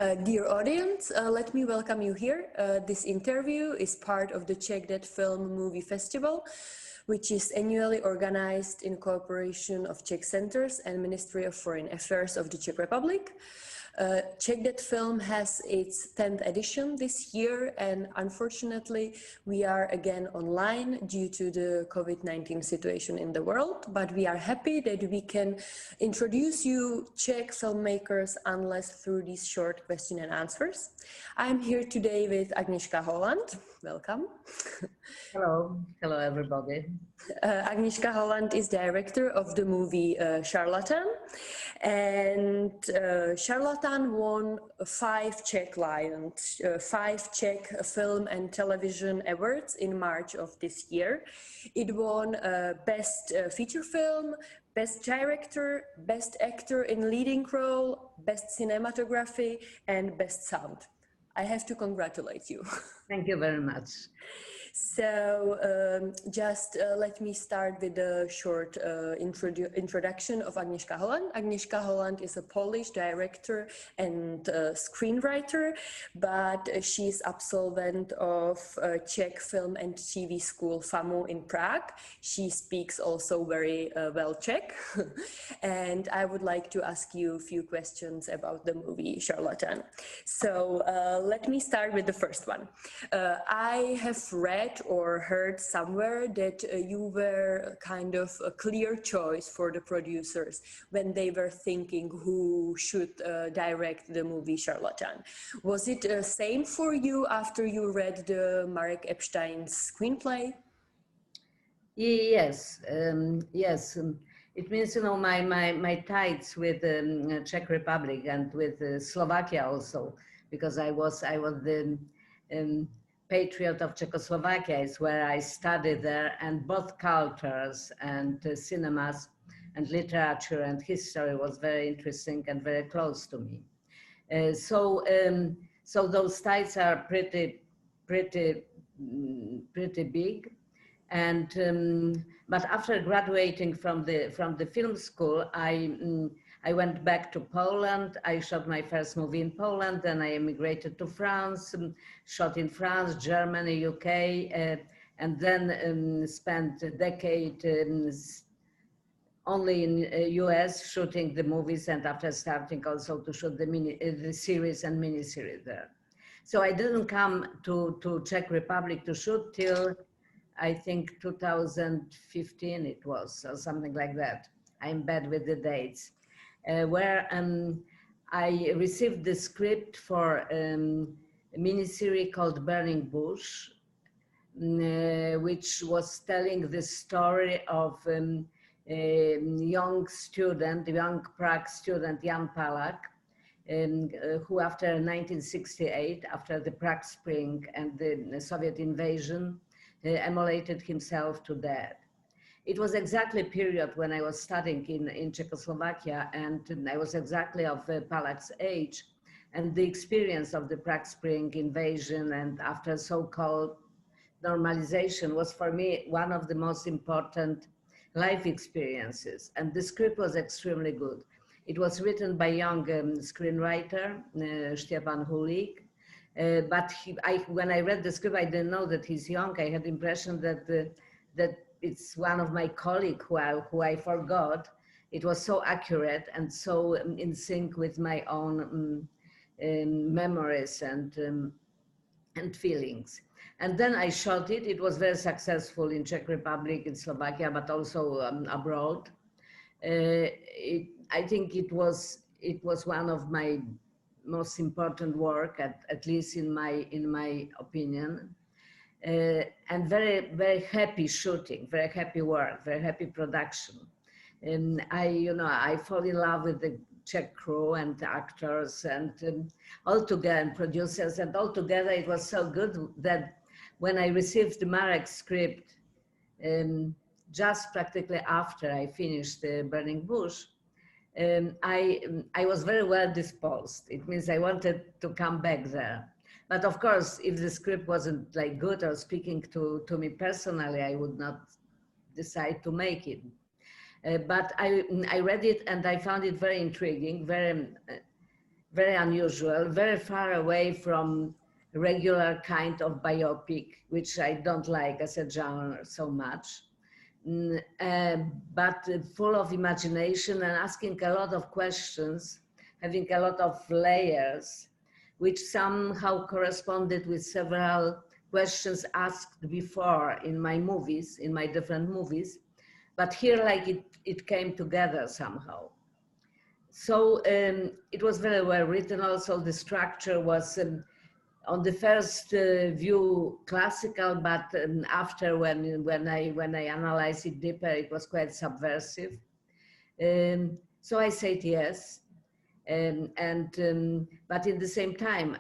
Dear audience, let me welcome you here. This interview is part of the Czech Dead Film Movie Festival, which is annually organized in cooperation of Czech Centers and Ministry of Foreign Affairs of the Czech Republic. Czech Dead Film has its 10th edition this year, and unfortunately we are again online due to the COVID-19 situation in the world, but we are happy that we can introduce you Czech filmmakers unless through these short question and answers. I'm here today with Agnieszka Holland. Welcome. Hello, hello everybody. Agnieszka Holland is director of the movie Charlatan, and Charlatan won 5 Czech Lions, 5 Czech Film and Television Awards in March of this year. It won Best Feature Film, Best Director, Best Actor in Leading Role, Best Cinematography, and Best Sound. I have to congratulate you. Thank you very much. So just let me start with a short introduction of Agnieszka Holland. Agnieszka Holland is a Polish director and screenwriter, but she's absolvent of Czech Film and TV School FAMU in Prague. She speaks also very well Czech. And I would like to ask you a few questions about the movie Charlatan. So let me start with the first one. I have read or heard somewhere that you were kind of a clear choice for the producers when they were thinking who should direct the movie Charlatan. Was it the same for you after you read the Marek Epstein's screenplay? Yes, yes. It means, you know, my ties with Czech Republic and with Slovakia also, because I was the patriot of Czechoslovakia, is where I studied there, and both cultures and cinemas and literature and history was very interesting and very close to me. So those ties are pretty big. And but after graduating from the film school, I went back to Poland. I shot my first movie in Poland, then I immigrated to France, shot in France, Germany, UK, and then spent a decade only in US shooting the movies, and after starting also to shoot the series and mini-series there. So I didn't come to Czech Republic to shoot till I think 2015 it was, or something like that. I'm bad with the dates. Where I received the script for a miniseries called Burning Bush, which was telling the story of a young student, young Prague student, Jan Palach, who after 1968, after the Prague Spring and the Soviet invasion, immolated himself to death. It was exactly a period when I was studying in Czechoslovakia, and I was exactly of Palach's age, and the experience of the Prague Spring invasion and after so-called normalization was for me one of the most important life experiences, and the script was extremely good. It was written by young screenwriter, Stefan Hulik, but when I read the script, I didn't know that he's young. I had the impression that that it's one of my colleagues who I forgot. It was so accurate and so in sync with my own memories and feelings. And then I shot it. It was very successful in Czech Republic, in Slovakia, but also abroad. I think it was one of my most important work, at least in my opinion, and very happy shooting, very happy work, very happy production. And I fall in love with the Czech crew and the actors and all together, and producers, and all together it was so good that when I received the Marek script, just practically after I finished the Burning Bush, I was very well disposed. It means I wanted to come back there. But of course, if the script wasn't like good or speaking to me personally, I would not decide to make it. But I read it and I found it very intriguing, very unusual, very far away from regular kind of biopic, which I don't like as a genre so much. But full of imagination and asking a lot of questions, having a lot of layers, which somehow corresponded with several questions asked before in my movies, in my different movies. But here, like it came together somehow. So it was very well written. Also, the structure was on the first view classical, but after when I analyzed it deeper, it was quite subversive. So I said yes, but at the same time,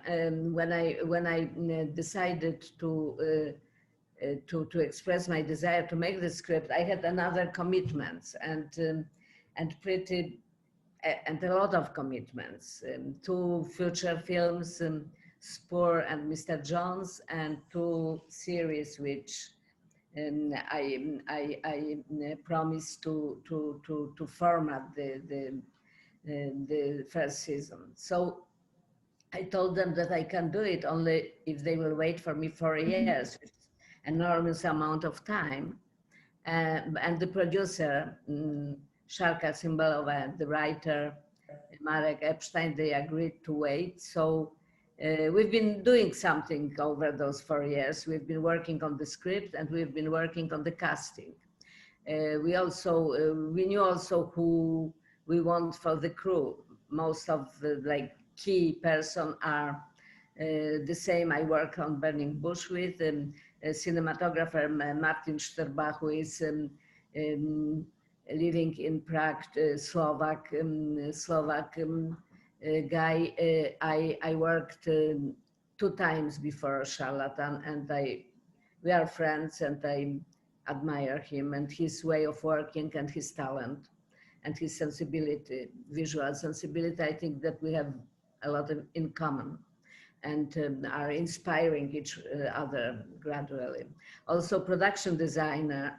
when I decided to express my desire to make the script, I had another commitments and a lot of commitments. 2 feature films, Spur and Mr. Jones, and 2 series which I promised to format the first season. So I told them that I can do it only if they will wait for me 4 years, which is enormous amount of time. And the producer, Sharka Cymbalova, and the writer, Marek Epstein, they agreed to wait. So we've been doing something over those 4 years. We've been working on the script and we've been working on the casting. We knew also who we want for the crew. Most of the key person are the same I work on Burning Bush with, cinematographer Martin Szterba, who is living in Prague, Slovak guy. I worked 2 times before Charlatan, and we are friends, and I admire him and his way of working and his talent and his sensibility, visual sensibility. I think that we have a lot in common and are inspiring each other gradually. Also production designer,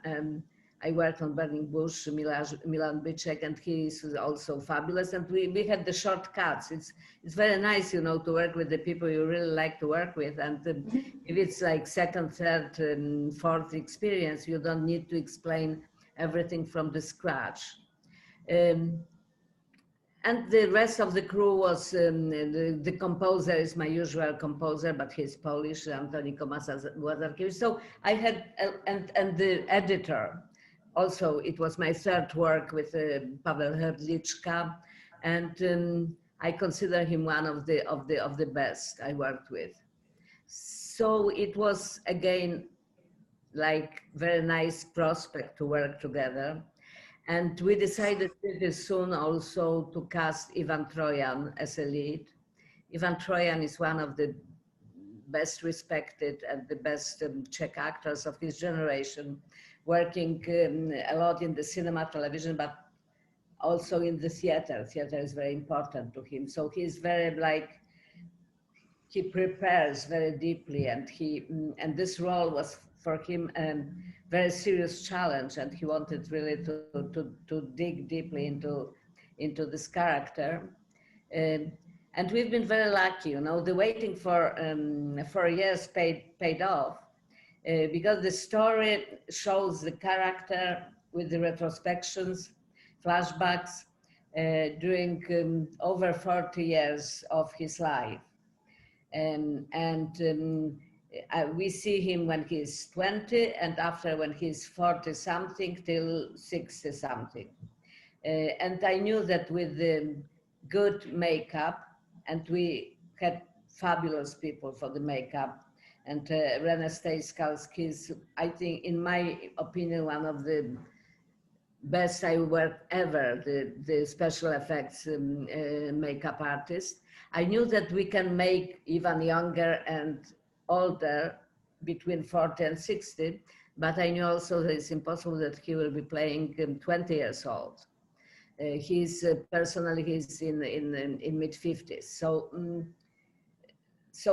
I worked on Burning Bush, Milan Bicek, and he is also fabulous. And we had the shortcuts. It's very nice, you know, to work with the people you really like to work with. And if it's like second, third, and fourth experience, you don't need to explain everything from the scratch. And the rest of the crew was, the composer is my usual composer, but he's Polish, Antoni Komasa-Łazarkiewicz. So I had, and the editor, also it was my 3rd work with Paweł Hrdliczka, and I consider him one of the best I worked with. So it was again like very nice prospect to work together. And we decided pretty soon also to cast Ivan Trojan as a lead. Ivan Trojan is one of the best respected and the best Czech actors of his generation, working a lot in the cinema, television, but also in the theater. Theater is very important to him. So he's very he prepares very deeply, and this role was for him a very serious challenge, and he wanted really to dig deeply into this character. And we've been very lucky, you know, the waiting for 4 years paid off, because the story shows the character with the retrospections, flashbacks, during over 40 years of his life. We see him when he's 20, and after when he's 40 something till 60 something. And I knew that with the good makeup, and we had fabulous people for the makeup, and Rene Stejskalski is, I think, in my opinion, one of the best I worked ever, the special effects makeup artist. I knew that we can make Ivan younger and older, between 40 and 60, but I knew also that it's impossible that he will be playing 20 years old. He's personally, he's in mid-50s. So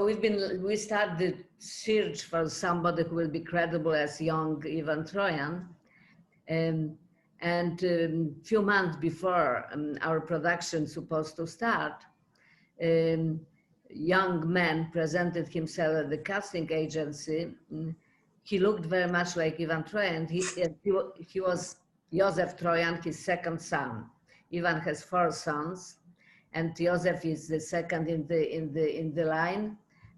we started the search for somebody who will be credible as young Ivan Trojan. And a few months before our production supposed to start, young man presented himself at the casting agency, he looked very much like Ivan Trojan. He was Josef Trojan, his second son. Ivan has 4 sons, and Josef is the second in the line,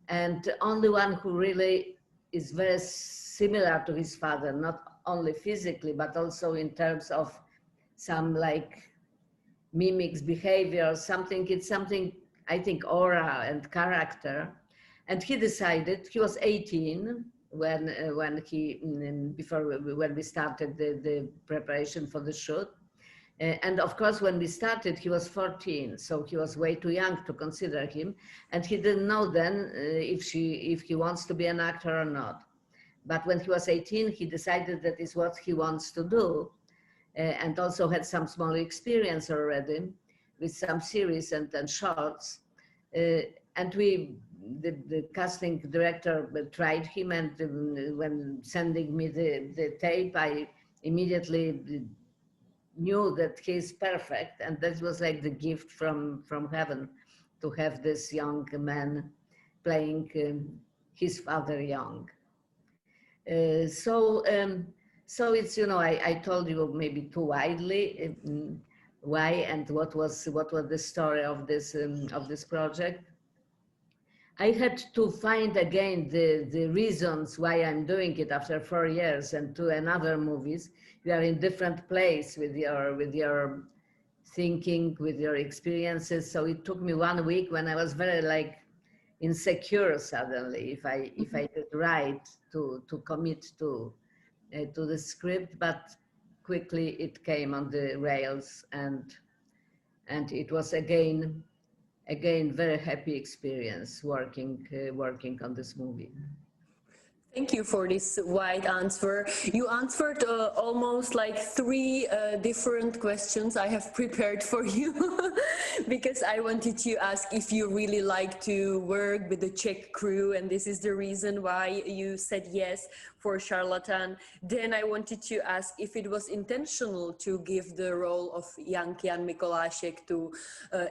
and the only one who really is very similar to his father, not only physically but also in terms of some like mimics, behavior, something. It's something, I think, aura and character. And he decided, he was 18 when we started the preparation for the shoot. And of course, when we started, he was 14, so he was way too young to consider him. And he didn't know then if he wants to be an actor or not. But when he was 18, he decided that is what he wants to do. And also had some small experience already with some series and shorts. And the casting director tried him, and when sending me the tape, I immediately knew that he's perfect. And that was like the gift from heaven, to have this young man playing his father young. So it's, you know, I told you maybe too widely why and what was the story of this project. I had to find again the reasons why I'm doing it after 4 years and 2 another movies. We are in different place with your thinking, with your experiences. So it took me 1 week when I was very like insecure suddenly if I did right to commit to the script, but quickly it came on the rails, and it was again very happy experience working on this movie. Thank you for this wide answer. You answered almost like 3 different questions I have prepared for you because I wanted to ask if you really like to work with the Czech crew, and this is the reason why you said yes for Charlatan. Then I wanted to ask if it was intentional to give the role of young Jan Mikolášek to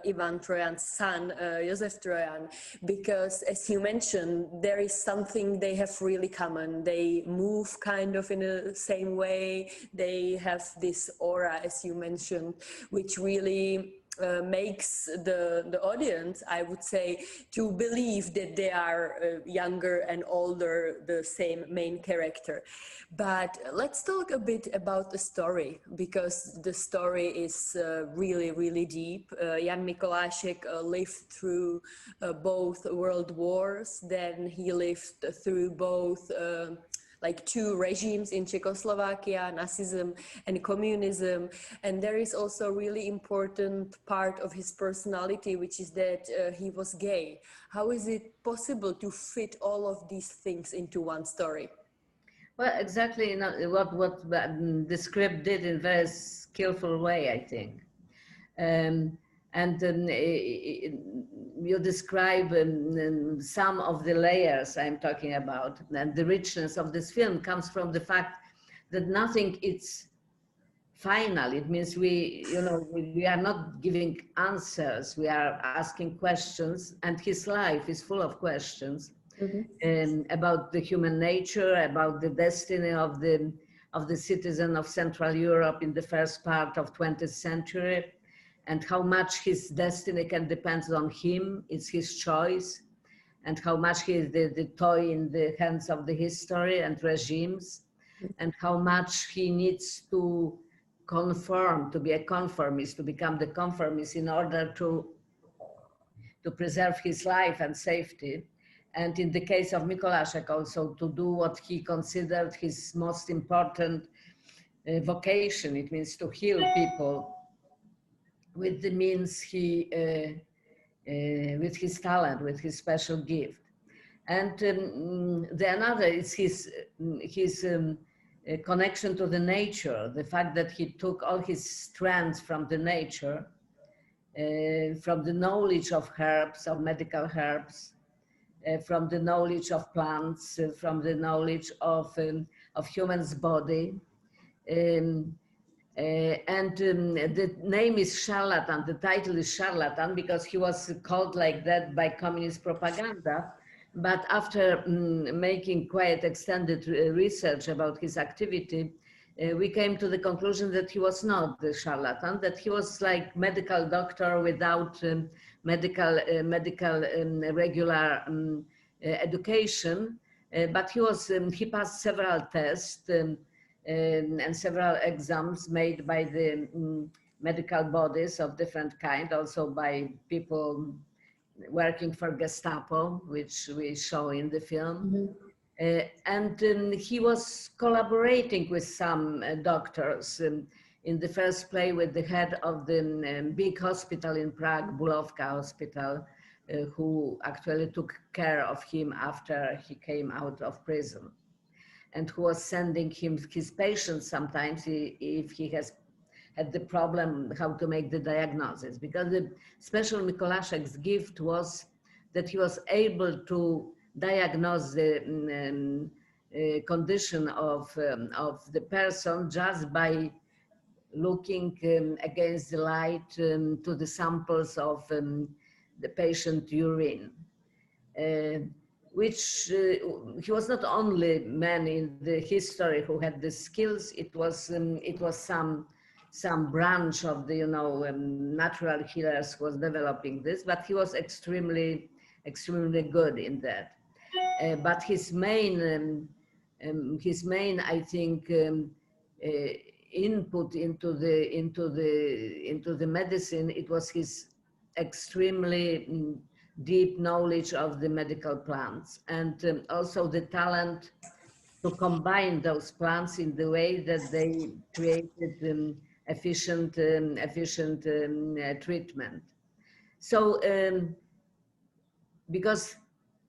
Ivan Trojan's son, Josef Trojan, because as you mentioned, there is something they have really common. They move kind of in the same way. They have this aura, as you mentioned, which really makes the audience, I would say, to believe that they are younger and older, the same main character. But let's talk a bit about the story, because the story is really, really deep. Jan Mikolášek lived through both world wars, then he lived through both like 2 regimes in Czechoslovakia, Nazism and communism. And there is also a really important part of his personality, which is that he was gay. How is it possible to fit all of these things into one story? Well, exactly, you know, what the script did in a very skillful way, I think. You describe some of the layers I'm talking about, and the richness of this film comes from the fact that nothing is final. It means we are not giving answers, we are asking questions, and his life is full of questions. About the human nature, about the destiny of the citizen of Central Europe in the first part of 20th century, and how much his destiny can depend on him, it's his choice, and how much he is the toy in the hands of the history and regimes, and how much he needs to conform, to be a conformist, to become the conformist in order to preserve his life and safety. And in the case of Mikolášek, also to do what he considered his most important vocation. It means to heal people with the means with his talent, with his special gift. And the another is his connection to the nature, the fact that he took all his strengths from the nature, from the knowledge of herbs, of medical herbs, from the knowledge of plants, from the knowledge of human's body, The name is Charlatan, the title is Charlatan because he was called like that by communist propaganda. But after making quite extended research about his activity, we came to the conclusion that he was not the charlatan, that he was like medical doctor without medical regular education, but he passed several tests and several exams made by the medical bodies of different kind, also by people working for Gestapo, which we show in the film. He was collaborating with some doctors. In the first place with the head of the big hospital in Prague, Bulovka Hospital, who actually took care of him after he came out of prison, and who was sending him his patients sometimes if he has had the problem how to make the diagnosis. Because the special Mikolaszek's gift was that he was able to diagnose the condition of the person just by looking against the light to the samples of the patient urine. Which he was not only man in the history who had the skills, it was some branch of the natural healers who was developing this, but he was extremely good in that. But his main I think input into the medicine, it was his extremely deep knowledge of the medical plants, and also the talent to combine those plants in the way that they created efficient treatment. So because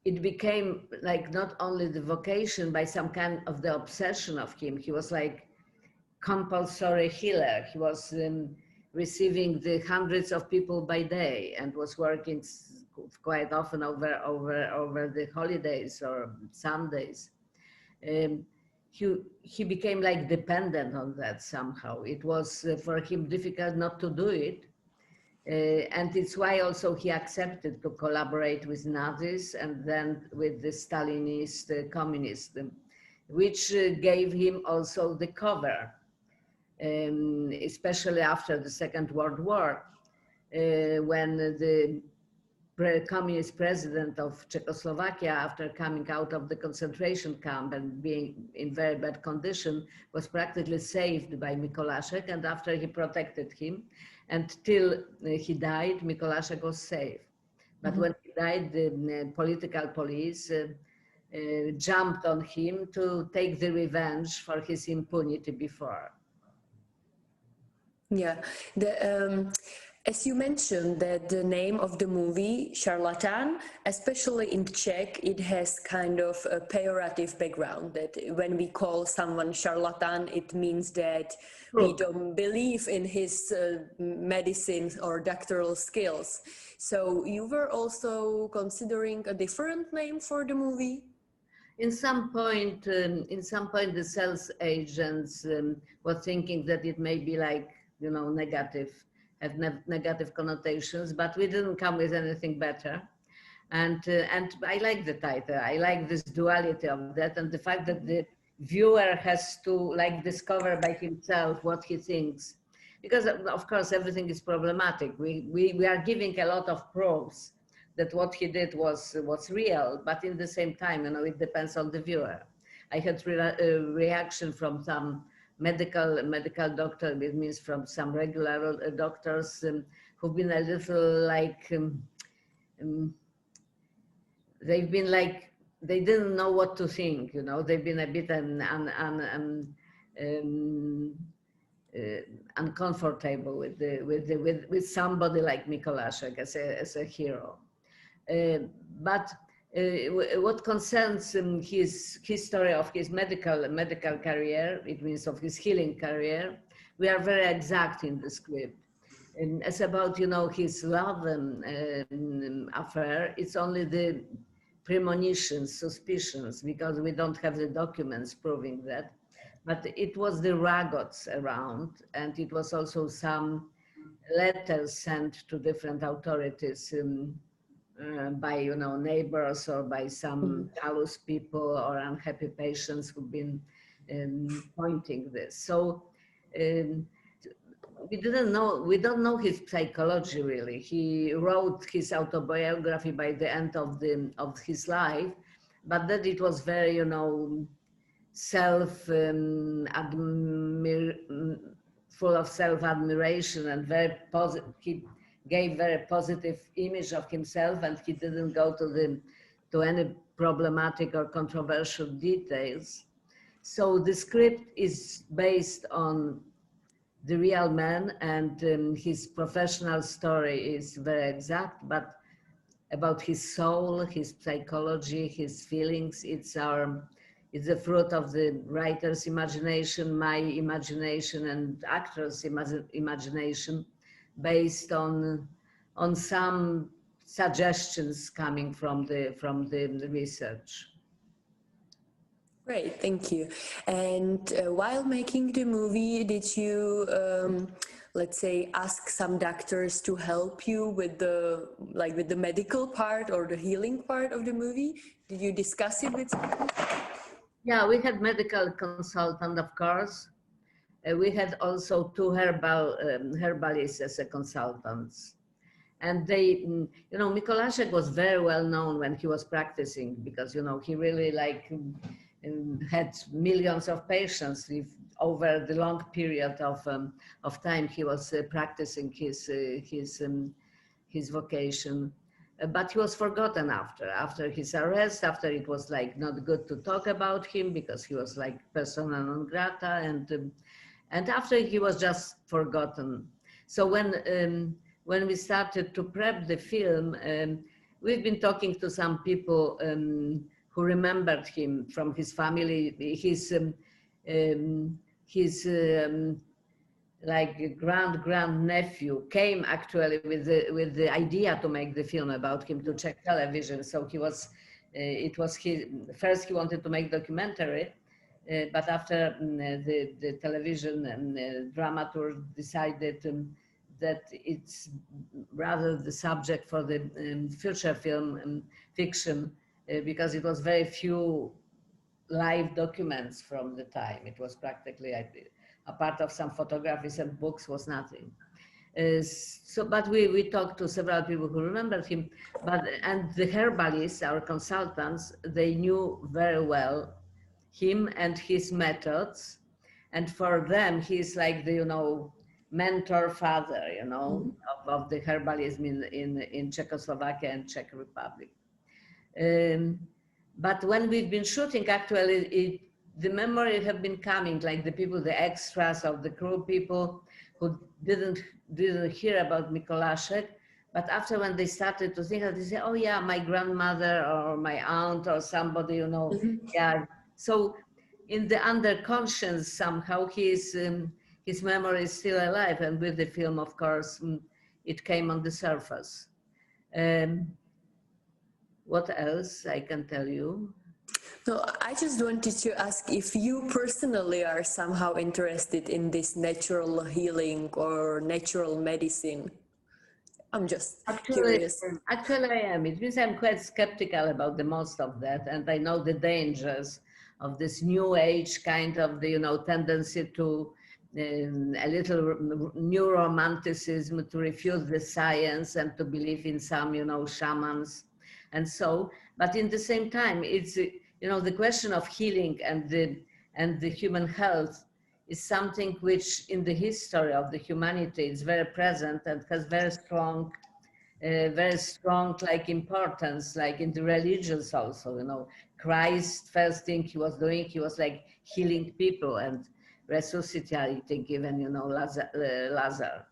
it became like not only the vocation, by some kind of the obsession of him, he was like compulsory healer. He was receiving the hundreds of people by day and was working quite often over the holidays or Sundays. He became like dependent on that somehow. It was for him difficult not to do it. And it's why also he accepted to collaborate with Nazis and then with the Stalinist communists, which gave him also the cover, especially after the Second World War, when the communist president of Czechoslovakia, after coming out of the concentration camp and being in very bad condition, was practically saved by Mikolaszek, and after he protected him, and till he died, Mikolaszek was safe. But when he died, the political police jumped on him to take the revenge for his impunity before. Yeah, as you mentioned that the name of the movie, Charlatan, especially in Czech, it has kind of a pejorative background, that when we call someone charlatan, it means that we don't believe in his medicine or doctoral skills. So you were also considering a different name for the movie? In some point, the sales agents were thinking that it may be like, negative, have negative connotations, but we didn't come with anything better. And I like the title. I like this duality of that, and the fact that the viewer has to like discover by himself what he thinks. Because of course, everything is problematic. We are giving a lot of proofs that what he did was real, but in the same time, it depends on the viewer. I had reaction from some medical doctor, it means from some regular doctors who've been a little like, they've been like, they didn't know what to think, they've been a bit uncomfortable with somebody like Mikolaszek as a hero. But what concerns his history of his medical career, it means of his healing career, we are very exact in the script. And as about his love affair, it's only the premonitions, suspicions, because we don't have the documents proving that. but it was the Ragots around, and it was also some letters sent to different authorities by, you know, neighbors or by some jealous people or unhappy patients who've been pointing this. So we don't know his psychology really. He wrote his autobiography by the end of his life, but that it was very, you know, full of self-admiration and very positive. He gave very positive image of himself, and he didn't go to any problematic or controversial details. So the script is based on the real man, and his professional story is very exact, but about his soul, his psychology, his feelings, it's the fruit of the writer's imagination, my imagination, and actor's imagination, based on some suggestions coming from the research. Great, thank you. And while making the movie, did you, let's say, ask some doctors to help you with the medical part or the healing part of the movie? Did you discuss it with someone? Yeah, we had medical consultant, of course. We had also two herbalists as a consultants. And they, you know, Mikołajek was very well known when he was practicing, because, you know, he really had millions of patients over the long period of time he was practicing his vocation. But he was forgotten after his arrest, after it was like not good to talk about him because he was like persona non grata, and after he was just forgotten. So when we started to prep the film, we've been talking to some people who remembered him from his family. His like grand nephew came actually with the idea to make the film about him to Czech television. So he was, first he wanted to make documentary, but after the television dramaturg decided that it's rather the subject for the future film fiction, because it was very few live documents from the time. It was practically, apart of some photographies and books, was nothing. But we talked to several people who remembered him, and the herbalists, our consultants, they knew very well him and his methods. And for them, he's like the, you know, mentor father, you know, of the herbalism in Czechoslovakia and Czech Republic. But when we've been shooting, actually, the memory have been coming, like the people, the extras of the crew people who didn't hear about Mikołajek, but after when they started to think, they say, oh yeah, my grandmother or my aunt or somebody, you know, yeah. So in the underconscious somehow his memory is still alive, and with the film, of course, it came on the surface. What else I can tell you? No, I just wanted to ask if you personally are somehow interested in this natural healing or natural medicine. I'm just curious. Actually, I am. It means I'm quite skeptical about the most of that, and I know the dangers of this new age kind of the, you know, tendency to a little new romanticism, to refuse the science and to believe in some, you know, shamans and so. But in the same time, it's, you know, the question of healing and the human health is something which in the history of the humanity is very present and has very strong like importance, like in the religions also, you know. Christ, first thing he was doing, he was like healing people and resuscitating even, you know, Lazarus.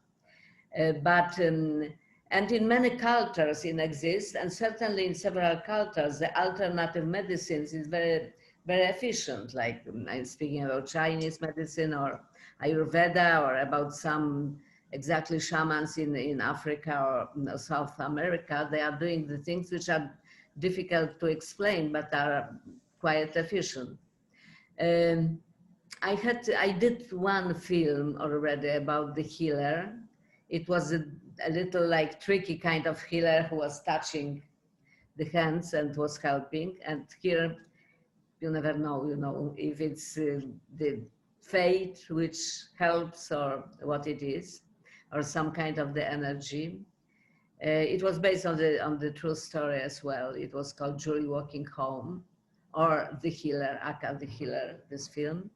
And in many cultures it exists, and certainly in several cultures, the alternative medicines is very, very efficient. Like I'm speaking about Chinese medicine or Ayurveda, or about some exactly shamans in Africa or South America. They are doing the things which are difficult to explain, but are quite efficient. I did one film already about the healer. It was a little like tricky kind of healer who was touching the hands and was helping. And here, you never know, you know, if it's the fate which helps or what it is, or some kind of the energy. It was based on the true story as well. It was called Julie Walking Home, or The Healer, aka The Healer, this film.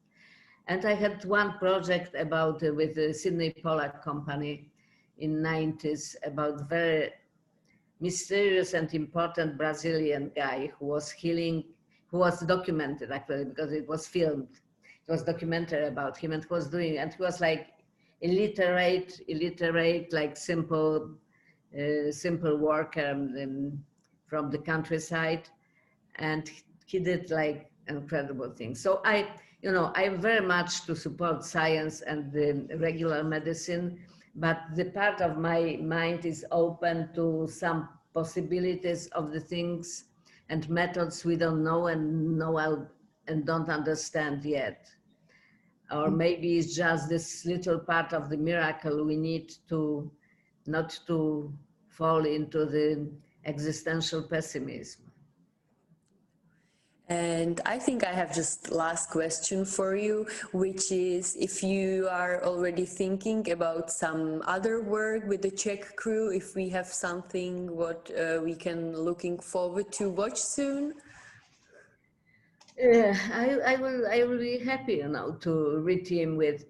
And I had one project about with the Sydney Pollack Company in 90s about very mysterious and important Brazilian guy who was healing, who was documented actually because it was filmed. It was documentary about him and was doing, and he was like illiterate, like simple worker from the countryside, and he did like incredible things. So I'm very much to support science and the regular medicine, but the part of my mind is open to some possibilities of the things and methods we don't know and don't understand yet. Or maybe it's just this little part of the miracle we need to not to fall into the existential pessimism. And I think I have just last question for you, which is if you are already thinking about some other work with the Czech crew, if we have something what we can looking forward to watch soon. I will be happy, you know, to reteam with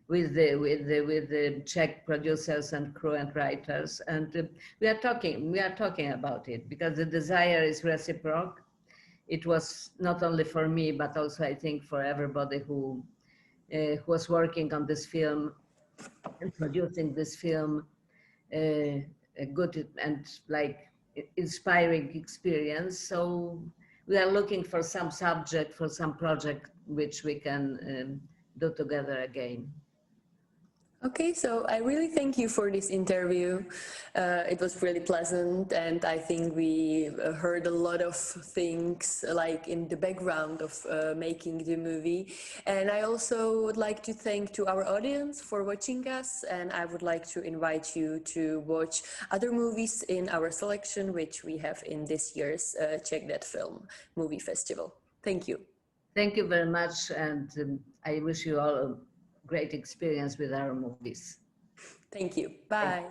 with the Czech producers and crew and writers, and we are talking about it because the desire is reciprocal. It was not only for me, but also I think for everybody who was working on this film and producing this film, a good and like inspiring experience. So we are looking for some subject, for some project which we can do together again. Okay, so I really thank you for this interview. It was really pleasant, and I think we heard a lot of things like in the background of making the movie. And I also would like to thank to our audience for watching us, and I would like to invite you to watch other movies in our selection, which we have in this year's Check That Film Movie Festival. Thank you. Thank you very much, and I wish you all a great experience with our movies. Thank you. Bye.